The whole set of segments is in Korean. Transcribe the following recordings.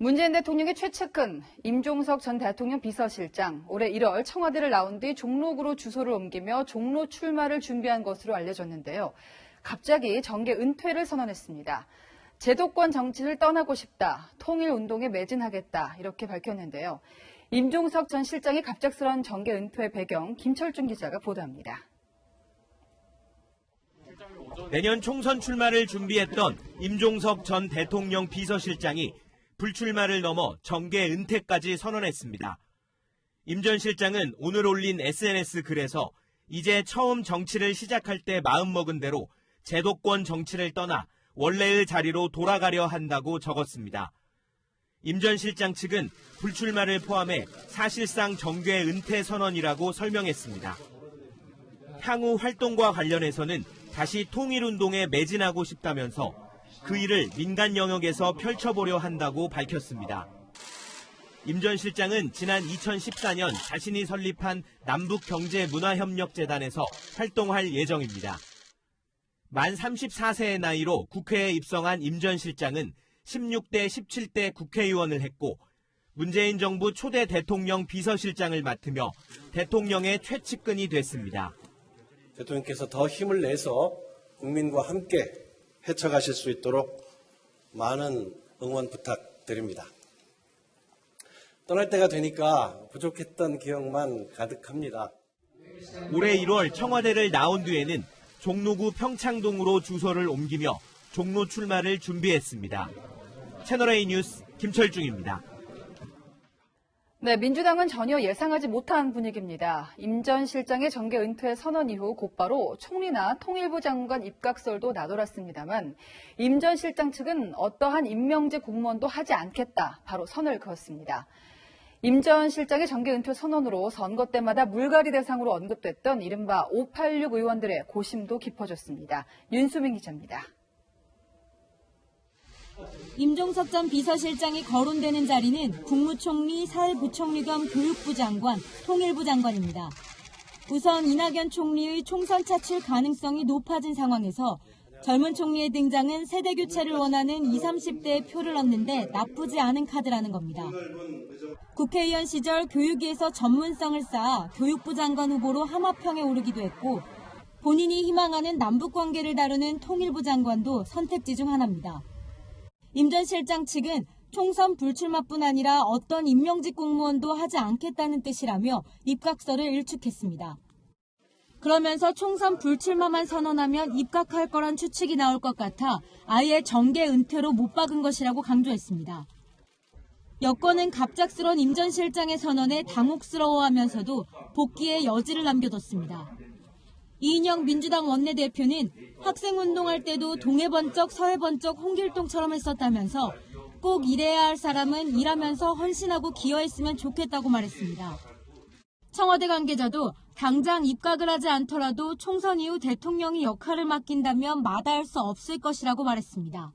문재인 대통령의 최측근 임종석 전 대통령 비서실장 올해 1월 청와대를 나온 뒤 종로구로 주소를 옮기며 종로 출마를 준비한 것으로 알려졌는데요. 갑자기 정계 은퇴를 선언했습니다. 제도권 정치를 떠나고 싶다, 통일운동에 매진하겠다 이렇게 밝혔는데요. 임종석 전 실장의 갑작스러운 정계 은퇴 배경 김철중 기자가 보도합니다. 내년 총선 출마를 준비했던 임종석 전 대통령 비서실장이 불출마를 넘어 정계 은퇴까지 선언했습니다. 임 전 실장은 오늘 올린 SNS 글에서 이제 처음 정치를 시작할 때 마음먹은 대로 제도권 정치를 떠나 원래의 자리로 돌아가려 한다고 적었습니다. 임 전 실장 측은 불출마를 포함해 사실상 정계 은퇴 선언이라고 설명했습니다. 향후 활동과 관련해서는 다시 통일운동에 매진하고 싶다면서 그 일을 민간 영역에서 펼쳐보려 한다고 밝혔습니다. 임 전 실장은 지난 2014년 자신이 설립한 남북경제문화협력재단에서 활동할 예정입니다. 만 34세의 나이로 국회에 입성한 임 전 실장은 16대 17대 국회의원을 했고 문재인 정부 초대 대통령 비서실장을 맡으며 대통령의 최측근이 됐습니다. 대통령께서 더 힘을 내서 국민과 함께 헤쳐가실 수 있도록 많은 응원 부탁드립니다. 떠날 때가 되니까 부족했던 기억만 가득합니다. 올해 1월 청와대를 나온 뒤에는 종로구 평창동으로 주소를 옮기며 종로 출마를 준비했습니다. 채널A 뉴스 김철중입니다. 네, 민주당은 전혀 예상하지 못한 분위기입니다. 임 전 실장의 정계 은퇴 선언 이후 곧바로 총리나 통일부 장관 입각설도 나돌았습니다만 임 전 실장 측은 어떠한 임명제 공무원도 하지 않겠다, 바로 선을 그었습니다. 임 전 실장의 정계 은퇴 선언으로 선거 때마다 물갈이 대상으로 언급됐던 이른바 586 의원들의 고심도 깊어졌습니다. 윤수민 기자입니다. 임종석 전 비서실장이 거론되는 자리는 국무총리, 사회부총리 겸 교육부 장관, 통일부 장관입니다. 우선 이낙연 총리의 총선 차출 가능성이 높아진 상황에서 젊은 총리의 등장은 세대 교체를 원하는 20, 30대의 표를 얻는데 나쁘지 않은 카드라는 겁니다. 국회의원 시절 교육위에서 전문성을 쌓아 교육부 장관 후보로 하마평에 오르기도 했고 본인이 희망하는 남북관계를 다루는 통일부 장관도 선택지 중 하나입니다. 임 전 실장 측은 총선 불출마뿐 아니라 어떤 임명직 공무원도 하지 않겠다는 뜻이라며 입각설을 일축했습니다. 그러면서 총선 불출마만 선언하면 입각할 거란 추측이 나올 것 같아 아예 정계 은퇴로 못 박은 것이라고 강조했습니다. 여권은 갑작스런 임 전 실장의 선언에 당혹스러워하면서도 복귀의 여지를 남겨뒀습니다. 이인영 민주당 원내대표는 학생운동할 때도 동해번쩍 서해번쩍 홍길동처럼 했었다면서 꼭 일해야 할 사람은 일하면서 헌신하고 기여했으면 좋겠다고 말했습니다. 청와대 관계자도 당장 입각을 하지 않더라도 총선 이후 대통령이 역할을 맡긴다면 마다할 수 없을 것이라고 말했습니다.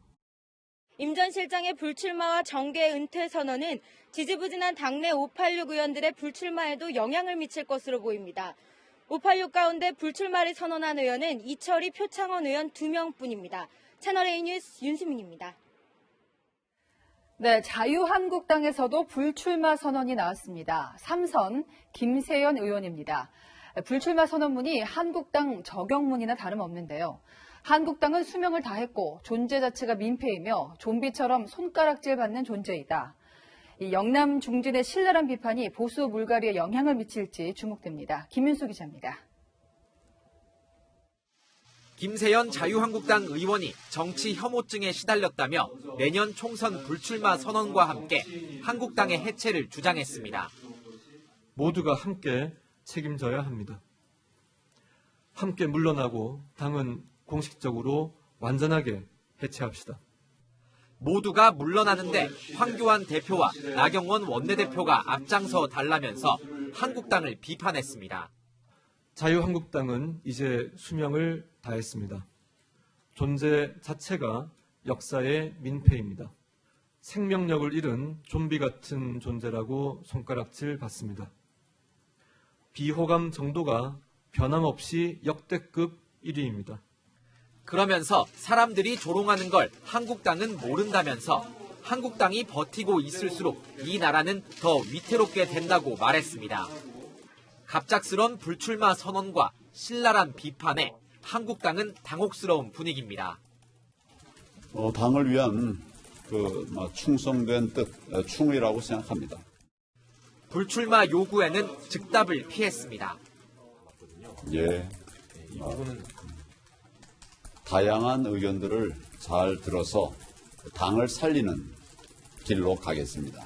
임 전 실장의 불출마와 정계 은퇴 선언은 지지부진한 당내 586 의원들의 불출마에도 영향을 미칠 것으로 보입니다. 586 가운데 불출마를 선언한 의원은 이철희, 표창원 의원 2명뿐입니다. 채널A 뉴스 윤수민입니다. 네, 자유한국당에서도 불출마 선언이 나왔습니다. 3선 김세연 의원입니다. 불출마 선언문이 한국당 저격문이나 다름없는데요. 한국당은 수명을 다했고 존재 자체가 민폐이며 좀비처럼 손가락질 받는 존재이다. 이 영남 중진의 신랄한 비판이 보수 물갈이에 영향을 미칠지 주목됩니다. 김윤수 기자입니다. 김세연 자유한국당 의원이 정치 혐오증에 시달렸다며 내년 총선 불출마 선언과 함께 한국당의 해체를 주장했습니다. 모두가 함께 책임져야 합니다. 함께 물러나고 당은 공식적으로 완전하게 해체합시다. 모두가 물러나는데 황교안 대표와 나경원 원내대표가 앞장서 달라면서 한국당을 비판했습니다. 자유한국당은 이제 수명을 다했습니다. 존재 자체가 역사의 민폐입니다. 생명력을 잃은 좀비 같은 존재라고 손가락질 받습니다. 비호감 정도가 변함없이 역대급 1위입니다. 그러면서 사람들이 조롱하는 걸 한국당은 모른다면서 한국당이 버티고 있을수록 이 나라는 더 위태롭게 된다고 말했습니다. 갑작스런 불출마 선언과 신랄한 비판에 한국당은 당혹스러운 분위기입니다. 당을 위한 충성된 뜻, 충이라고 생각합니다. 불출마 요구에는 즉답을 피했습니다. 예, 다양한 의견들을 잘 들어서 당을 살리는 길로 가겠습니다.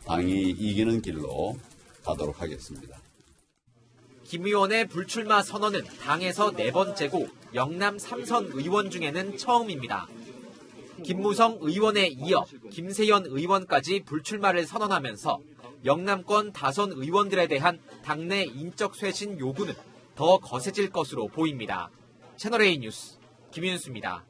당이 이기는 길로 가도록 하겠습니다. 김 의원의 불출마 선언은 당에서 4번째고 영남 3선 의원 중에는 처음입니다. 김무성 의원에 이어 김세연 의원까지 불출마를 선언하면서 영남권 다선 의원들에 대한 당내 인적 쇄신 요구는 더 거세질 것으로 보입니다. 채널A 뉴스 김윤수입니다.